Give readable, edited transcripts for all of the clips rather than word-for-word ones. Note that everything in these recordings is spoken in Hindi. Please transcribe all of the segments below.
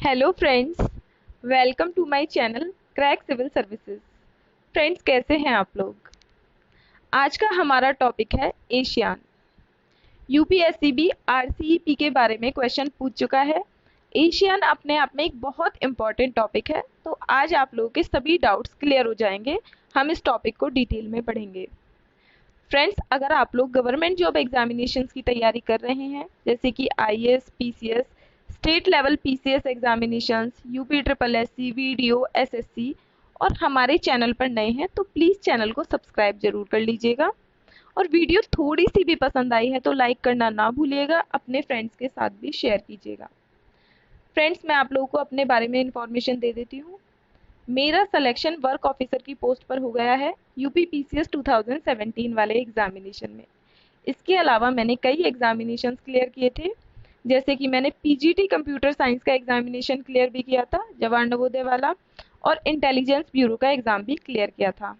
Hello friends, welcome to my channel crack civil services. Friends, कैसे हैं आप लोग? आज का हमारा टॉपिक है एशियान। यूपीएससी भी आरसीईपी के बारे में क्वेश्चन पूछ चुका है। एशियान अपने आप में एक बहुत इंपॉर्टेंट टॉपिक है, तो आज आप लोगों के सभी डाउट्स क्लियर हो जाएंगे। हम इस टॉपिक को डिटेल में पढ़ेंगे। फ्रेंड्स, अगर आप लोग गवर्नमेंट जॉब एग्जामिनेशंस की तैयारी कर रहे हैं, जैसे कि IAS, PCS, state level PCS examinations, UP triple SC, video, SSC, और हमारे चैनल पर नए हैं तो प्लीज़ चैनल को सब्सक्राइब जरूर कर लीजिएगा। और वीडियो थोड़ी सी भी पसंद आई है तो लाइक करना ना भूलिएगा, अपने फ्रेंड्स के साथ भी शेयर कीजिएगा। फ्रेंड्स, मैं आप लोगों को अपने बारे में इंफॉर्मेशन दे देती हूँ। मेरा सिलेक्शन वर्क ऑफिसर की पोस्ट पर हो गया है यूपी पीसीएस 2017 वाले एग्जामिनेशन में। इसके अलावा मैंने कई एग्जामिनेशंस क्लियर किए थे, जैसे कि मैंने पीजीटी कंप्यूटर साइंस का एग्जामिनेशन क्लियर भी किया था, जवाहर नवोदय वाला, और इंटेलिजेंस ब्यूरो का एग्ज़ाम भी क्लियर किया था।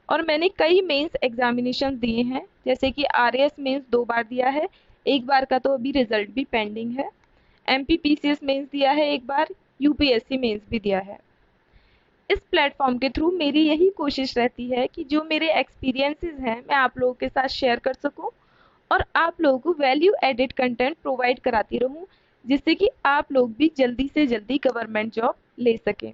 और मैंने कई मेंस एग्जामिनेशन दिए हैं, जैसे कि आरएएस मेंस 2 बार दिया है, एक बार का तो अभी रिजल्ट भी पेंडिंग है। एमपी पीसीएस मेंस दिया है एक बार, यूपीएससी मेंस भी दिया है। इस प्लेटफॉर्म के थ्रू मेरी यही कोशिश रहती है कि जो मेरे एक्सपीरियंसेस हैं मैं आप लोगों के साथ शेयर कर सकूं और आप लोगों को वैल्यू एडिड कंटेंट प्रोवाइड कराती रहूं, जिससे कि आप लोग भी जल्दी से जल्दी गवर्नमेंट जॉब ले सकें।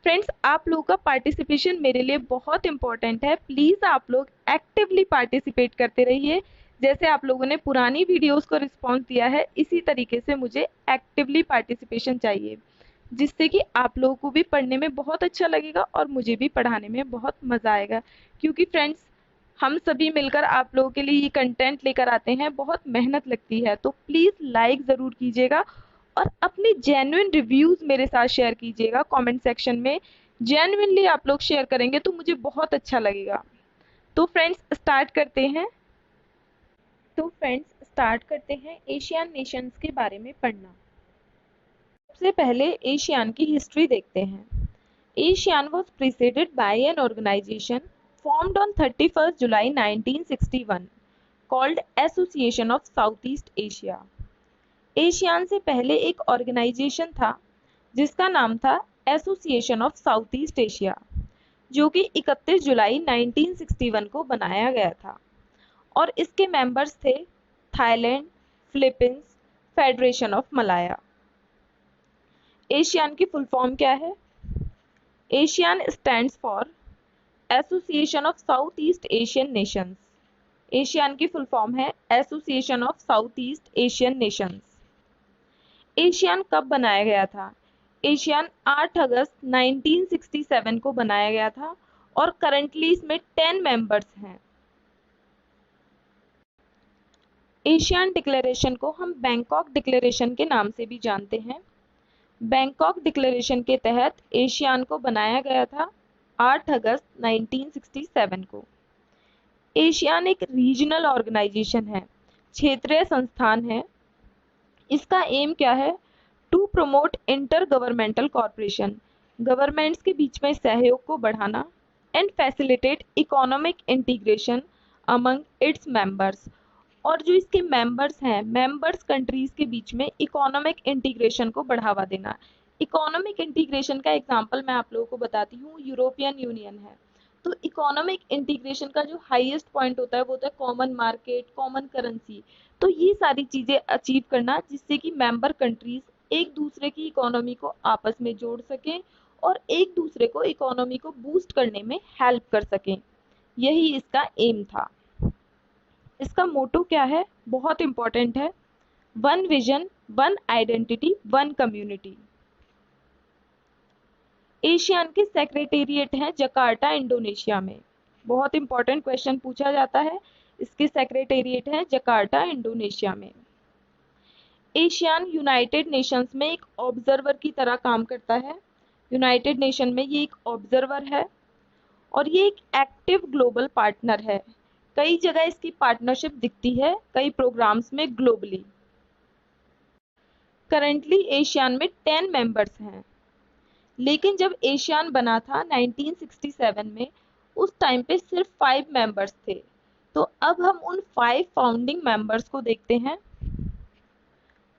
फ्रेंड्स, आप लोगों का पार्टिसिपेशन मेरे लिए बहुत इंपॉर्टेंट है। प्लीज़ आप लोग एक्टिवली पार्टिसिपेट करते रहिए। जैसे आप लोगों ने पुरानी वीडियोस को रिस्पॉन्स दिया है, इसी तरीके से मुझे एक्टिवली पार्टिसिपेशन चाहिए, जिससे कि आप लोगों को भी पढ़ने में बहुत अच्छा लगेगा और मुझे भी पढ़ाने में बहुत मज़ा आएगा। क्योंकि फ्रेंड्स, हम सभी मिलकर आप लोगों के लिए ये कंटेंट लेकर आते हैं, बहुत मेहनत लगती है। तो प्लीज़ लाइक ज़रूर कीजिएगा और अपने जेन्युइन रिव्यूज़ मेरे साथ शेयर कीजिएगा कमेंट सेक्शन में। जेन्युइनली आप लोग शेयर करेंगे तो मुझे बहुत अच्छा लगेगा। तो फ्रेंड्स, स्टार्ट करते हैं एशियन नेशंस के बारे में पढ़ना। सबसे पहले एशियान की हिस्ट्री देखते हैं। ASEAN was preceded by an organization formed on 31st July 1961 called Association of Southeast Asia। ASEAN से पहले एक ऑर्गेनाइजेशन था जिसका नाम था Association of south east Asia, जो कि 31 जुलाई 1961 को बनाया गया था। और इसके मेंबर्स थे Thailand, Philippines, federation of Malaya. ASEAN की फुल फॉर्म क्या है? ASEAN stands for association of south east Asian nations. ASEAN की फुल फॉर्म है association of south east Asian nations. ASEAN कब बनाया गया था? एशियान 8 अगस्त 1967 को बनाया गया था और करंटली इसमें 10 मेंबर्स हैं। एशियान डिक्लेरेशन को हम बैंकॉक डिक्लेरेशन के नाम से भी जानते हैं। बैंकॉक डिक्लेरेशन के तहत एशियान को बनाया गया था 8 अगस्त 1967 को। एशियान एक रीजनल ऑर्गेनाइजेशन है, क्षेत्रीय संस्थान है। इसका एम क्या है? To promote intergovernmental corporation, governments के बीच में सहयोग को बढ़ाना, and facilitate economic integration among its members. और जो इसके मेंबर्स हैं, मेंबर्स कंट्रीज के बीच में इकोनॉमिक इंटीग्रेशन को बढ़ावा देना। इकोनॉमिक इंटीग्रेशन का एग्जांपल मैं आप लोगों को बताती हूँ, यूरोपियन यूनियन है। तो इकोनॉमिक इंटीग्रेशन का जो हाईएस्ट पॉइंट होता है वो होता है कॉमन मार्केट, कॉमन करेंसी। तो ये सारी चीजें अचीव करना, जिससे कि मेंबर कंट्रीज एक दूसरे की इकोनॉमी को आपस में जोड़ सकें और एक दूसरे को इकोनॉमी को बूस्ट करने में हेल्प कर सकें। यही इसका एम था। इसका मोटो क्या है? बहुत इंपॉर्टेंट है, one vision, one identity, one community. ASEAN के सेक्रेटेरिएट हैं जकार्ता, इंडोनेशिया में। बहुत इंपॉर्टेंट क्वेश्चन पूछा जाता है। इसके सेक्रेटेरिएट हैं जकार्ता, इंडोनेशिया में। एशियान यूनाइटेड नेशंस में एक ऑब्जर्वर की तरह काम करता है। यूनाइटेड नेशन में ये एक ऑब्जर्वर है और ये एक एक्टिव ग्लोबल पार्टनर है। कई जगह इसकी पार्टनरशिप दिखती है, कई प्रोग्राम्स में ग्लोबली। करंटली एशियान में 10 मेंबर्स हैं, लेकिन जब एशियान बना था 1967 में, उस टाइम पे सिर्फ 5 मेंबर्स थे। तो अब हम उन 5 फाउंडिंग मेंबर्स को देखते हैं।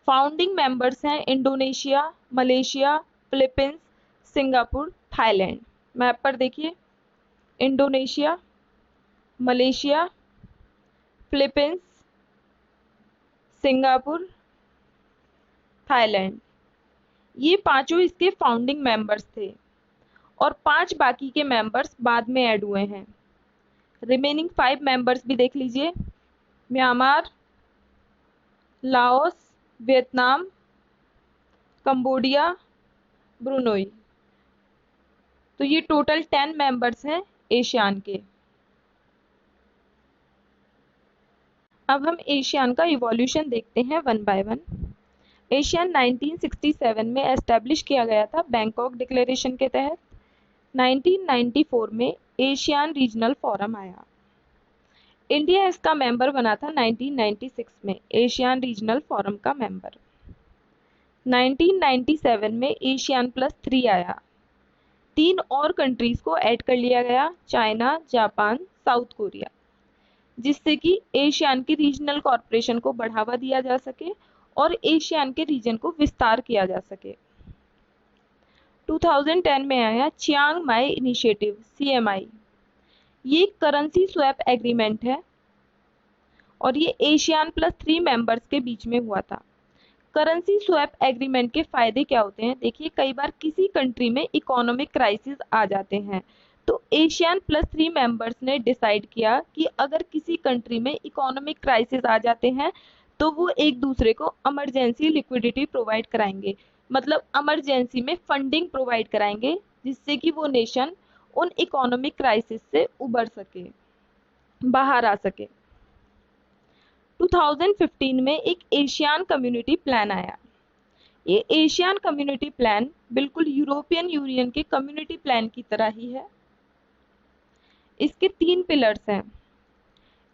फाउंडिंग मेंबर्स हैं Indonesia, Malaysia, Philippines, Singapore, Thailand. Map पर देखिए, Indonesia, Malaysia, Philippines, Singapore, Thailand, ये पांचों इसके फाउंडिंग मेंबर्स थे और 5 बाकी के मेंबर्स बाद में ऐड हुए हैं। रिमेनिंग 5 मेंबर्स भी देख लीजिए, Myanmar, Laos, Vietnam, Cambodia, Brunei. तो ये टोटल 10 मेंबर्स हैं एशियान के। अब हम एशियान का इवोल्यूशन देखते हैं वन बाय वन। एशियान 1967 में एस्टेब्लिश किया गया था बैंकॉक डिक्लेरेशन के तहत। 1994 में एशियान रीजनल फोरम आया। इंडिया इसका मेंबर बना था 1996 में, एशियान रीजनल फोरम का मेंबर। 1997 में एशियान प्लस 3 आया। 3 और कंट्रीज को ऐड कर लिया गया, चाइना, जापान, साउथ कोरिया, जिससे कि एशियान की रीजनल कॉर्पोरेशन को बढ़ावा दिया जा सके और एशियान के रीजन को विस्तार किया जा सके। 2010 में आया चियांग माई इनिशिएटिव, CMI। ये करेंसी स्वैप एग्रीमेंट है और ये एशियान प्लस 3 मेंबर्स के बीच में हुआ था। करेंसी स्वैप एग्रीमेंट के फायदे क्या होते हैं? देखिए, कई बार किसी कंट्री में इकोनॉमिक क्राइसिस आ जाते हैं, तो एशियान प्लस 3 मेंबर्स ने डिसाइड किया कि अगर किसी कंट्री में इकोनॉमिक क्राइसिस आ जाते हैं तो वो एक दूसरे को इमरजेंसी लिक्विडिटी प्रोवाइड कराएंगे, मतलब इमरजेंसी में फंडिंग प्रोवाइड कराएंगे, जिससे कि वो नेशन उन इकोनॉमिक क्राइसिस से उबर सके, बाहर आ सके। 2015 में एक एशियान कम्युनिटी प्लान आया। ये एशियान कम्युनिटी प्लान बिल्कुल यूरोपियन यूनियन के कम्युनिटी प्लान की तरह ही है। इसके 3 पिलर्स हैं,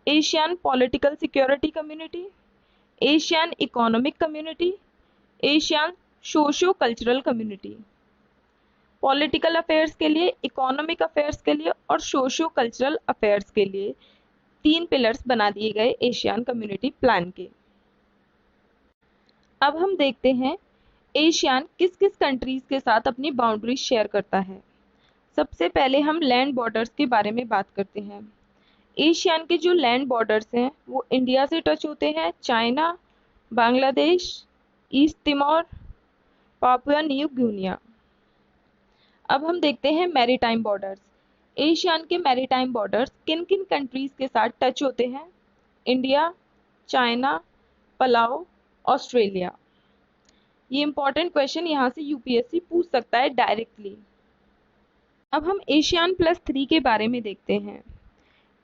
Asian political security community, Asian economic community, Asian socio cultural community. Political affairs के लिए, इकोनॉमिक अफेयर्स के लिए और सोशो कल्चरल अफेयर्स के लिए 3 पिलर्स बना दिए गए एशियन कम्युनिटी प्लान के। अब हम देखते हैं एशियन किस किस कंट्रीज के साथ अपनी बाउंड्री शेयर करता है। सबसे पहले हम लैंड बॉर्डर्स के बारे में बात करते हैं। एशियन के जो लैंड बॉर्डर्स हैं वो इंडिया से टच होते हैं, China, Bangladesh, East Timor, Papua New Guinea. अब हम देखते हैं मैरीटाइम बॉर्डर्स। एशियन के मैरीटाइम बॉर्डर्स किन किन कंट्रीज के साथ टच होते हैं? India, China, Palau, Australia. ये इंपॉर्टेंट क्वेश्चन यहाँ से यूपीएससी पूछ सकता है डायरेक्टली। अब हम एशियन प्लस 3 के बारे में देखते हैं।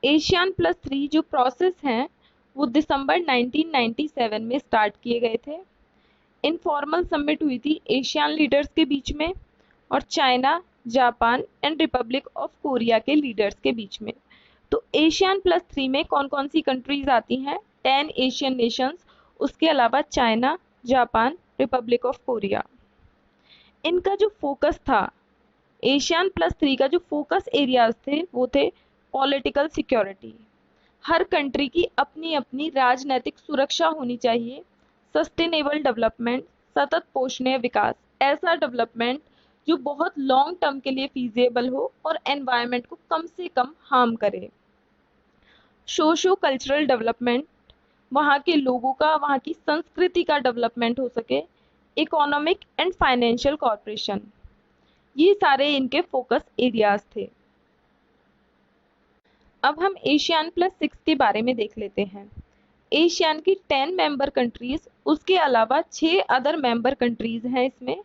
एशियन प्लस 3 जो प्रोसेस हैं वो दिसंबर 1997 में स्टार्ट किए गए थे। इनफॉर्मल समिट हुई थी एशियन लीडर्स के बीच में और China, Japan and Republic of Korea के लीडर्स के बीच में। तो एशियन प्लस 3 में कौन कौन सी कंट्रीज आती हैं? 10 एशियन नेशंस, उसके अलावा China, Japan, Republic of Korea. इनका जो फोकस था, एशियन प्लस 3 का जो फोकस एरियाज थे वो थे पॉलिटिकल सिक्योरिटी। हर कंट्री की अपनी अपनी राजनीतिक सुरक्षा होनी चाहिए, सस्टेनेबल डेवलपमेंट, सतत पोषणीय विकास, ऐसा डेवलपमेंट जो बहुत लॉन्ग टर्म के लिए फीजिबल हो और एनवायरनमेंट को कम से कम हार्म करे। सोशो कल्चरल डेवलपमेंट, वहाँ के लोगों का, वहाँ की संस्कृति का डेवलपमेंट हो सके। इकोनॉमिक एंड फाइनेंशियल कॉर्पोरेशन, ये सारे इनके फोकस एरियाज थे। अब हम एशियन प्लस 6 के बारे में देख लेते हैं। एशियन की 10 मेंबर कंट्रीज, उसके अलावा 6 अदर मेंबर कंट्रीज हैं इसमें,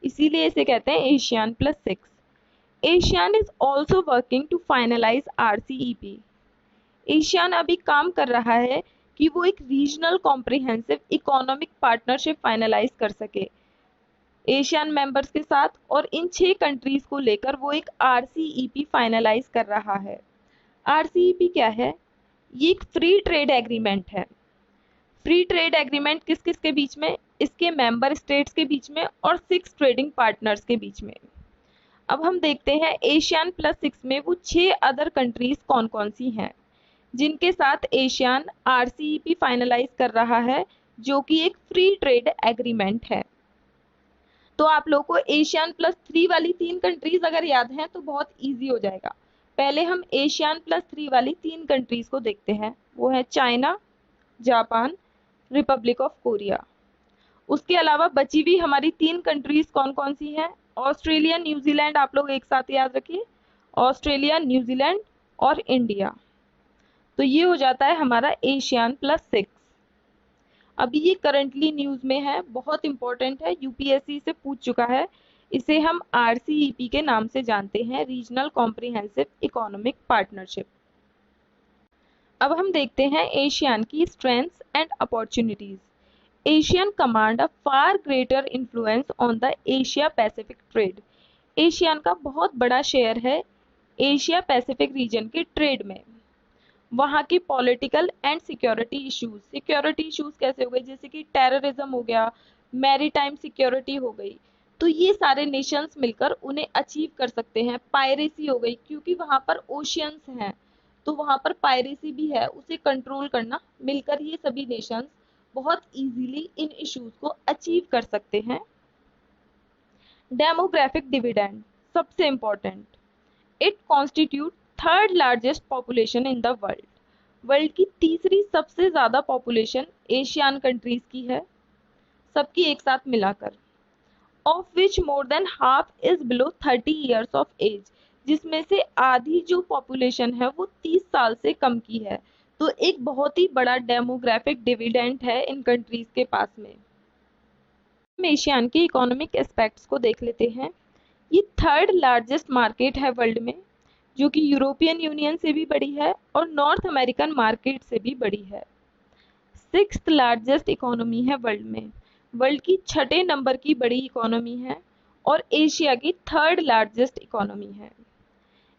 इसीलिए इसे कहते हैं ASEAN plus 6। ASEAN is also working to finalise RCEP। ASEAN अभी काम कर रहा है कि वो एक regional comprehensive economic partnership finalise कर सके एशियन मेंबर्स के साथ, और इन 6 कंट्रीज को लेकर वो एक RCEP फाइनलाइज कर रहा है। RCEP क्या है? ये एक फ्री ट्रेड एग्रीमेंट है। फ्री ट्रेड एग्रीमेंट किस किस के बीच में? इसके मेंबर स्टेट्स के बीच में और 6 ट्रेडिंग पार्टनर्स के बीच में। अब हम देखते हैं एशियन प्लस 6 में वो 6 अदर कंट्रीज कौन कौन सी हैं जिनके साथ एशियन RCEP फाइनलाइज कर रहा है जो कि एक फ्री ट्रेड एग्रीमेंट है। तो आप लोगों को ASEAN+3 वाली 3 कंट्रीज अगर याद हैं तो बहुत इजी हो जाएगा। पहले हम ASEAN+3 वाली 3 कंट्रीज को देखते हैं। वो है China, Japan, Republic of Korea. उसके अलावा बची हुई हमारी 3 कंट्रीज कौन कौन सी हैं? ऑस्ट्रेलिया, न्यूजीलैंड, आप लोग एक साथ याद रखिए, ऑस्ट्रेलिया, न्यूजीलैंड और इंडिया। तो ये हो जाता है हमारा ASEAN+6। अभी ये करंटली न्यूज में है, बहुत इंपॉर्टेंट है, यूपीएससी से पूछ चुका है। इसे हम RCEP के नाम से जानते हैं, रीजनल कॉम्प्रिहेंसिव इकोनॉमिक पार्टनरशिप। अब हम देखते हैं एशियान की strengths and opportunities. ASEAN command a far greater influence on the Asia Pacific trade. ASEAN का बहुत बड़ा शेयर है एशिया पैसिफिक रीजन के ट्रेड में। वहाँ के political and security issues, security issues कैसे हो गए, जैसे कि टेररिज्म हो गया, मैरीटाइम सिक्योरिटी हो गई, तो ये सारे नेशंस मिलकर उन्हें अचीव कर सकते हैं। पायरेसी हो गई, क्योंकि वहाँ पर ओशियंस हैं तो वहाँ पर पायरेसी भी है, उसे कंट्रोल करना, मिलकर ये सभी नेशंस बहुत इजीली इन इश्यूज को अचीव कर सकते हैं। डेमोग्राफिक डिविडेंड सबसे important, it constitute third largest population in the world. World की तीसरी सबसे ज्यादा पॉपुलेशन एशियन कंट्रीज की है, सबकी एक साथ मिलाकर। Of which more than half is below 30 years of age, जिसमें से आधी जो पॉपुलेशन है वो 30 साल से कम की है। तो एक बहुत ही बड़ा डेमोग्राफिक डिविडेंड है इन कंट्रीज के पास में। हम एशियन के इकोनॉमिक एस्पेक्ट्स को देख लेते हैं। ये थर्ड लार्जेस्ट मार्केट है वर्ल्ड में, जो कि यूरोपियन यूनियन से भी बड़ी है और नॉर्थ अमेरिकन मार्केट से भी बड़ी है। 6th लार्जेस्ट इकोनॉमी है वर्ल्ड में, वर्ल्ड की 6ठे नंबर की बड़ी इकोनॉमी है और एशिया की 3rd लार्जेस्ट इकोनॉमी है।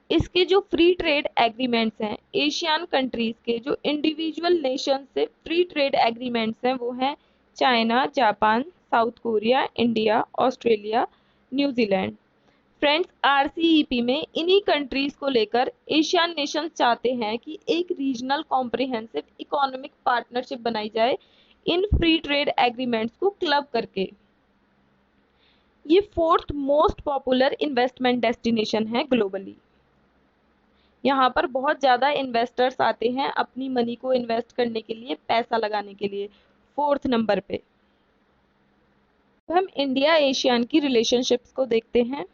इसके जो फ्री ट्रेड एग्रीमेंट्स हैं, एशियन कंट्रीज के जो इंडिविजुअल नेशन से फ्री ट्रेड एग्रीमेंट्स हैं, वो हैं China, Japan, south Korea, India, Australia, New Zealand. Friends, RCEP में इन्हीं कंट्रीज को लेकर एशियन नेशंस चाहते हैं कि एक रीजनल कॉम्प्रिहेंसिव इकोनॉमिक पार्टनरशिप बनाई जाए इन फ्री ट्रेड एग्रीमेंट्स को क्लब करके। ये 4th most popular investment destination है ग्लोबली। यहाँ पर बहुत ज़्यादा इन्वेस्टर्स आते हैं अपनी मनी को इन्वेस्ट करने के लिए, पैसा लगाने के लिए, 4th नंबर पे। हम इंडिया एशियन की रिलेशनशिप्स को देखते हैं।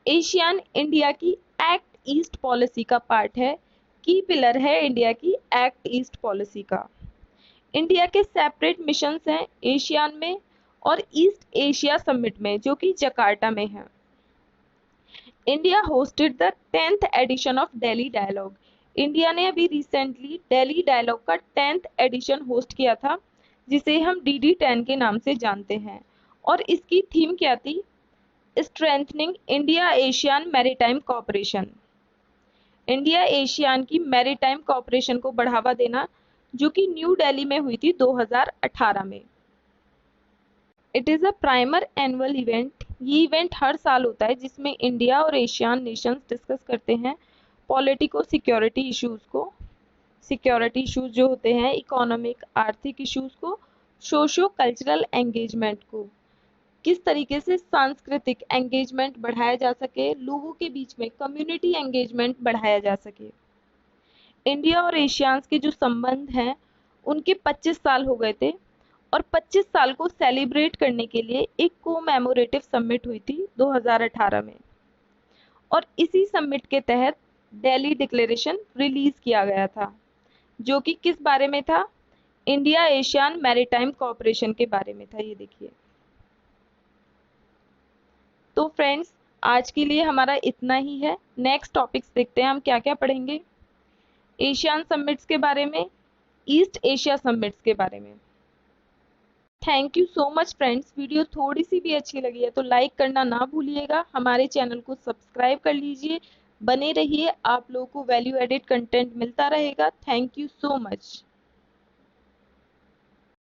एशियन इंडिया की एक्ट ईस्ट पॉलिसी का पार्ट है, की पिलर है इंडिया की एक्ट ईस्ट पॉलिसी का। इंडिया के सेपरेट मिशंस हैं एशियन में और ईस्ट एशिया समिट में, जो कि जकार्ता में है। India hosted the 10th edition of Delhi dialogue. India ने अभी रिसेंटली दिल्ली डायलॉग का 10th एडिशन होस्ट किया था, जिसे हम DD10 के नाम से जानते हैं। और इसकी थीम क्या थी? Strengthening India Asian maritime cooperation. India Asian की मैरीटाइम कोऑपरेशन को बढ़ावा देना, जो कि न्यू दिल्ली में हुई थी 2018 में। It is a primer annual event. ये इवेंट हर साल होता है जिसमें इंडिया और एशियन नेशंस डिस्कस करते हैं पॉलिटिको सिक्योरिटी इश्यूज़ को, सिक्योरिटी इश्यूज जो होते हैं, इकोनॉमिक आर्थिक इश्यूज़ को, सोशो कल्चरल एंगेजमेंट को, किस तरीके से सांस्कृतिक एंगेजमेंट बढ़ाया जा सके, लोगों के बीच में कम्युनिटी एंगेजमेंट बढ़ाया जा सके। इंडिया और एशियान्स के जो संबंध हैं उनके 25 साल हो गए थे और 25 साल को सेलिब्रेट करने के लिए एक कोमैमोरेटिव समिट हुई थी 2018 में। और इसी समिट के तहत दिल्ली डिक्लेरेशन रिलीज किया गया था, जो कि किस बारे में था? इंडिया एशियन मैरीटाइम कोऑपरेशन के बारे में था। ये देखिए। तो फ्रेंड्स, आज के लिए हमारा इतना ही है। नेक्स्ट टॉपिक्स देखते हैं हम क्या क्या पढ़ेंगे। एशियन समिट्स के बारे में, ईस्ट एशिया समिट्स के बारे में। Thank you so much friends. Video थोड़ी सी भी अच्छी लगी है तो लाइक करना ना भूलिएगा, हमारे चैनल को सब्सक्राइब कर लीजिए, बने रहिए, आप लोगों को वैल्यू एडेड कंटेंट मिलता रहेगा। Thank you so much.